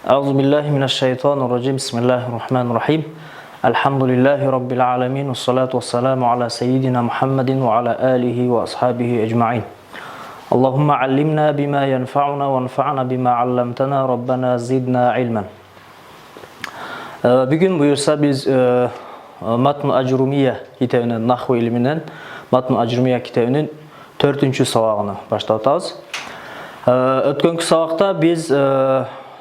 أعوذ بالله من الشيطان الرجيم بسم الله الرحمن الرحيم الحمد لله رب العالمين والصلاة والسلام على سيدنا محمد وعلى آله وأصحابه أجمعين اللهم علمنا بما ينفعنا وانفعنا بما علمتنا ربنا زدنا علما. Bugün buyursa biz Matn-ı Acrumiye kitabının Nahvu ilminden Matn-ı Acrumiye kitabının 4. sabağını başlatacağız. Ötkönkü sabakta biz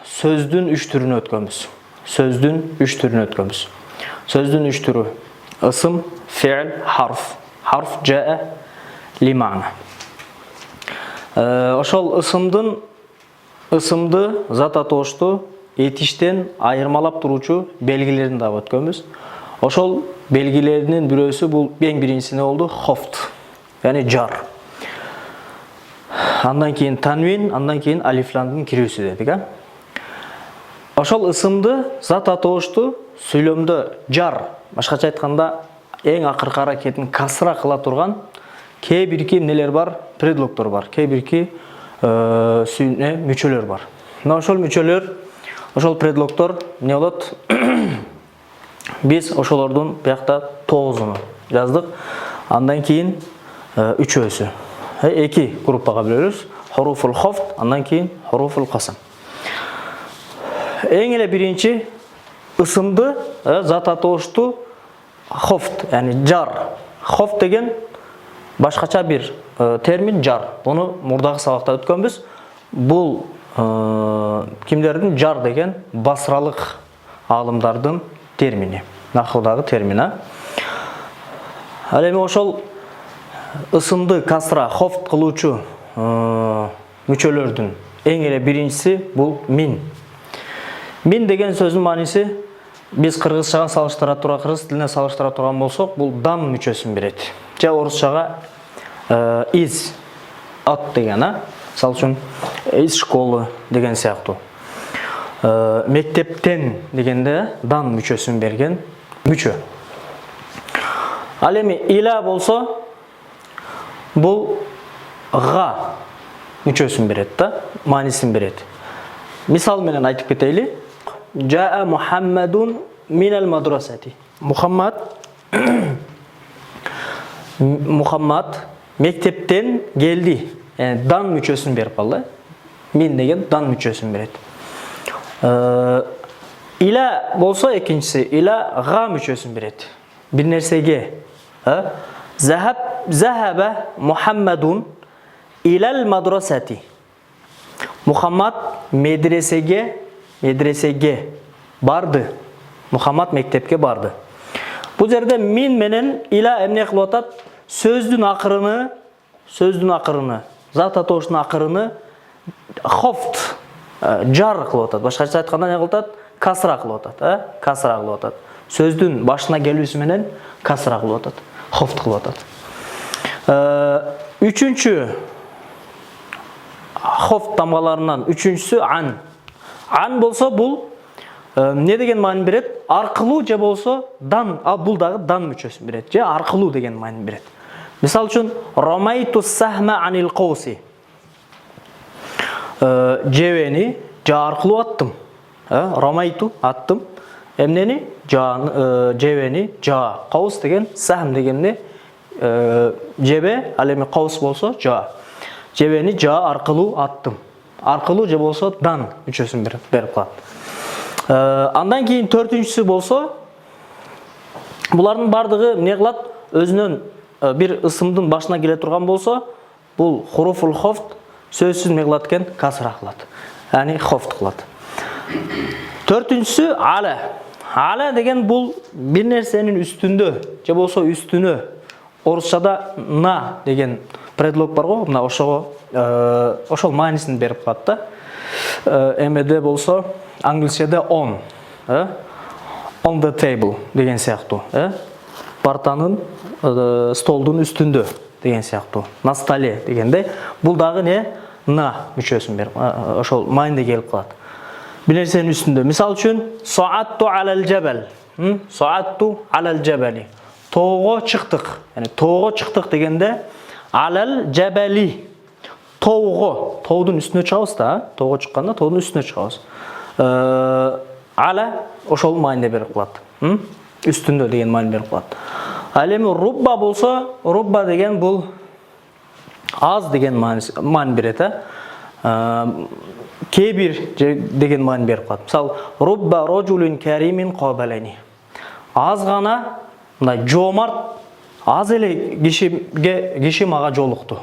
sözdün 3 türünü ötkönbüz. Sözdün 3 türünü ötkönbüz. Sözdün 3 türü ısım, fiil, harf. Harf ca'e li ma'na. Oşol ısımdı, zat atoştu, etişten ayırmalap turuçu belgilerini de ötkönbüz. Oşol belgilerinin birösü bu en birincisi ne oldu? Hoft. Yani jar. Andan keyin tanvin, andan keyin aliflandın kirüsü dedik. Oşol ısımdı, zat atoştu, söylömdü jar. Başkaça ayтканда en акыркы аракетин касра кыла турган кээ бирки нелер бар, предлогтор бар. Кээ бирки мүчөлөр бар. Мына ошол мүчөлөр, ошол предлогтор не болот? Biz ошолордун биякта 9-уну жаздык. Андан кийин 3-өсү. Эки группага бөлөбүз. Хуруфул хофт, андан кийин хуруфул касам. Эң эле биринчи ысымды, зат атошту хофт, яни жар. Хофт деген башкача бир термин жар. Буну мурдагы сабакта өткөнбүз. Бул кимдердин жар деген басралык аалымдардын термини, нахвдагы термини. Ал эми ошол ысымды касра хофт кылуучу мүчөлөрдүн эң эле биринчиси бул мин. Мин деген сөздің маниси biz кыргызчага салыштыра турган, кыргыз тилине салыштыра турган болсок, бул дан мүчөсүн берет. Же орусчага из от деген, мисалы үчүн из школы деген сыяктуу. Мектептен дегенде дан мүчөсүн берген мүчө. Ал эми иля болсо, бул га мүчөсүн берет да, манисин берет. Мисал менен айтып кетейли. Жаа Мухаммадун минал мадрасати. Мухаммад мектептен келди. Yani дан мүчөсүн берип калды. Мин деген дан мүчөсүн берет. Иля болсо экинчиси, иля га мүчөсүн берет. Бир нерсеге. Захаба Мухаммадун илал мадрасати. Мухаммад медресеге барды. Мухаммад мектепке барды. Бул жерде мин менен иля эмне кылып атат? Сөздүн акырыны, зат атоштун акырыны хофт, жар кылып атат. Башкача айтканда эмне кылып атат? Касра кылып атат, касра кылып атат. Сөздүн башына келүүсү менен касра кылып атат, хофт кылып атат. Үчүнчү хофт тамгаларынан үчүнчүсү ан. Ан болсо бул не деген маани берет? Аркылуу же болсо дан, бул дагы дан мүчөсүн берет. Же аркылуу деген маани берет. Мисал үчүн ромайту сахма анил кауси. Жебени жа аркылуу аттым. Ромайту аттым. Эмнени? Жебени жа. Каус деген сахм дегенне жебе, ал эми каус болсо жа. Жебени жа аркылуу аттым. Аркылуу же болсо дан мүчөсүн берип калат. Андан кийин төртүнчүсү болсо, булардын бардыгы эмне кылат? Өзүнөн бир ысымдын башына келе турган болсо, бул хуруфул хофт сөзсүз эмне кылат экен? Касра кылат. Яни хофт кылат. Төртүнчүсү ала. Ала деген бул бир нерсенин үстүндө же болсо үстүнө. Орусчада на деген предлог бар го, мына ошол маанисин берип калат да. Эмеде болсо англисчеде on the table деген сыяктуу, партанын, столдун үстүндө деген сыяктуу. На столе дегенде бул дагы не? На мүчөсүн берип, ошол маанide келип калат. Бир нерсенин үстүндө. Мисал үчүн саатту алал жабал. Саатту алал жабали. Тоого чыктык. Yani тоого чыктык дегенде алал жабали. Тоуға, тоудың үстіне шығабыз да, тоуға шыққанда тоудың үстіне шығабыз. Ала ошол маанide берип калат. Үстүндө деген маани берип калат. Ал эми рубба болсо, рубба деген бул аз деген маани берет, кээ бир деген маани берип калат. Мисалы, рубба рожулин каримин кабалани. Аз гана, мындай жомарт, аз эле киши мага жолукту.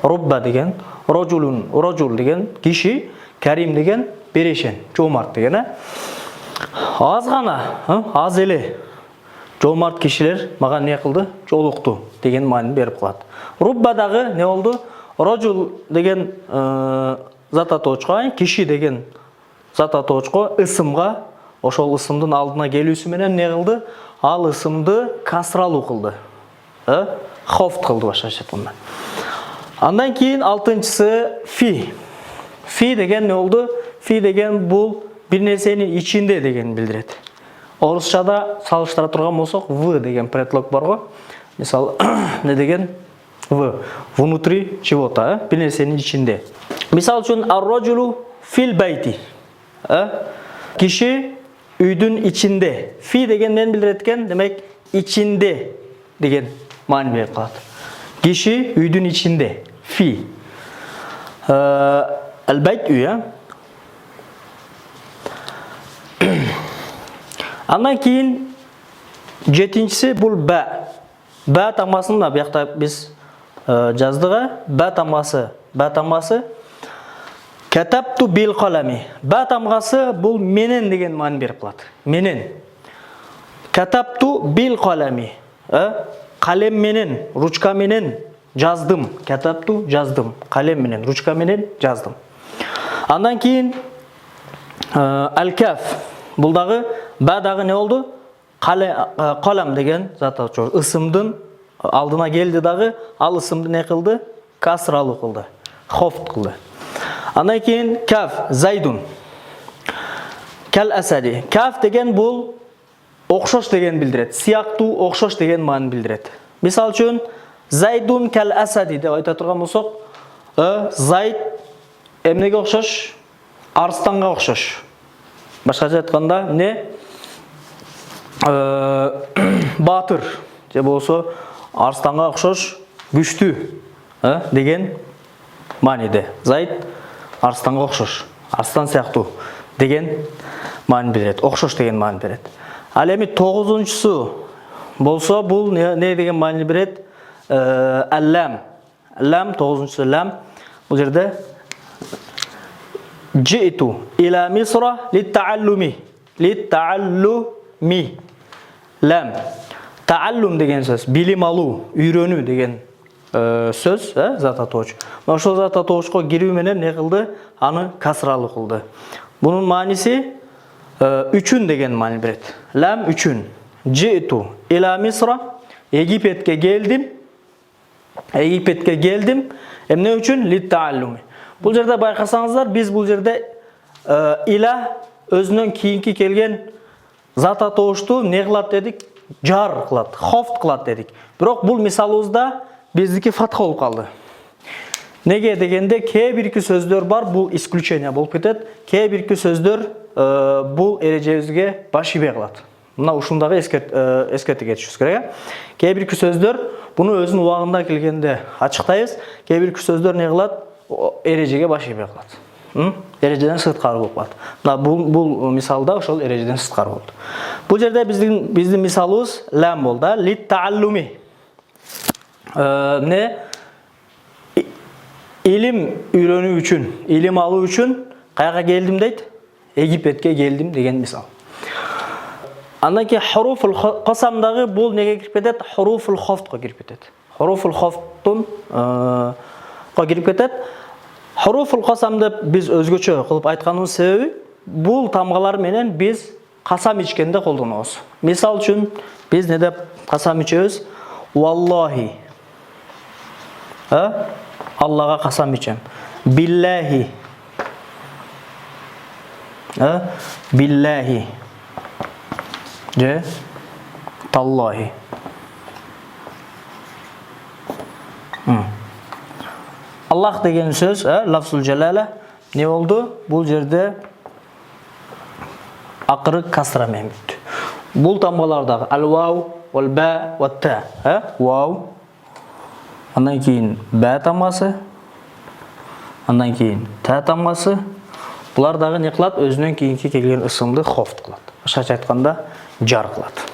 Рубба деген, рожул деген киши, карим деген берешен, жомарт деген. Аз гана, аз эле жомарт кишилер мага не кылды? Жолукту деген маани берип калат. Рубба дагы не болду? Рожул деген зат атоочко, киши деген зат атоочко, ысымга, ошол ысымдын алдына келүүсү менен не кылды? Ал ысымды касралуу кылды. Хофт кылды башкача айтканда. Андан кийин алтынчысы фи. Фи деген не болду? Фи деген бул бир нерсенин ичинде деген билдирет. Орусчада салыштыра турган болсок, в деген предлог бар го. Мисалы, не деген? В. Внутри чего-то, бир нерсенин ичинде. Мисал үчүн ар-роджулу фил байти. Киши үйдүн ичинде. Фи деген мен билдирет экен, демек ичинде деген маани берип калат. Киши үйдүн ичинде. Фи. Ал-байт үй, Андан кийин жетинчиси бул ба. Ба тамгасын да биякта биз жаздык, ба тамгасы катабту бил қалами. Ба тамгасы бул менен деген маани берип калат. Менен. Катабту бил қалами. Калем менен, ручка менен жаздым. Катабту жаздым. Калем менен, ручка менен жаздым. Андан кийин ал-каф. Бул дагы ба дагы не болду? Калам деген зат атчу. Ысымдын алдына келди дагы, ал ысымды не кылды? Касралуу кылды. Хофт кылды. Андан кийин каф, зайдун. Кал асади. Каф деген бул окшош деген билдирет. Сыяктуу окшош деген маани билдирет. Мисал үчүн зайдун кал асади деп айта турган болсок, зайд эмнеге окшош? Арстанга окшош. Башкача айтканда не? Батыр же болсо арстанга окшош күчтүү деген мааниде. Зайд арстанга окшош, арстан сыяктуу деген маани берет, окшош деген маани берет. Ал эми 9-нчусу болсо бул не деген маани берет? Аллам. Лам 9-нчусу лам. Бул жерде Джиту ила Мисра лит-тааллуми. Лит-тааллуми. Лам. Тааллум деген сөз, билим алуу, үйрөнүү деген сөз, зат атоочу. Ошол зат атоочко кирүү менен не кылды? Аны касралуу кылды. Бунун мааниси үчүн деген маани берет. Лам үчүн. Джиту ила Мисра. Египетке келдим. Египетке келдим. Эмне үчүн? Лит-тааллуми. Бул жерде байкасаңыздар, биз бул жерде иля өзүнөн кийинки келген зат атоочту не кылат дедик? Жар кылат, хофт кылат дедик. Бирок бул мисалыбызда биздики фатха болуп калды. Неге дегенде кээ бирки сөздөр бар, бул исключение болуп кетет. Кээ бирки сөздөр бул эрежебизге баш ийбей калат. Мына ушундагы эскерте кетишибиз керек. Кээ бирки сөздөр буну өзүнүн убагында келгенде ачыктайбыз. Кээ бирки сөздөр не кылат? Эрежеге баш ийбей калат. Эрежеден сырткары болуп калат. Мына бул мисалда ошол эрежеден сырткары болду. Бул жерде биздин мисалыбыз лам болду, лит-тааллуми. Илим үйрөнүү үчүн, илим алуу үчүн каяка келдим дейт? Египетке келдим деген мисал. Андан кийин хуруфул касамдагы бул неге кирип кетет? Хуруфул хофтко кирип кетет. Хуруфул хофтун кирип кетет. Хуруфул касамды биз өзгөчө кылып айтканыбыз себеби бул тамгалар менен биз касам ичкенде колдонобуз. Мисал үчүн биз не деп касам ичебиз? Валлахи. Аллага касам ичем. Биллахи. Биллахи. Же таллахи. Аллах деген сөз, лафзул жалала не болды? Бұл жерде ақыры касрамен бітті. Бұл тамғалардағы ал-вау, вал-ба, ват-та. Вау. Андан кейін бә тамғасы. Андан кейін та тамғасы. Бұлардағы не қылады? Өзінен кейінгі келген ысымды хофт қылады. Ашқаша айтқанда жар қылады.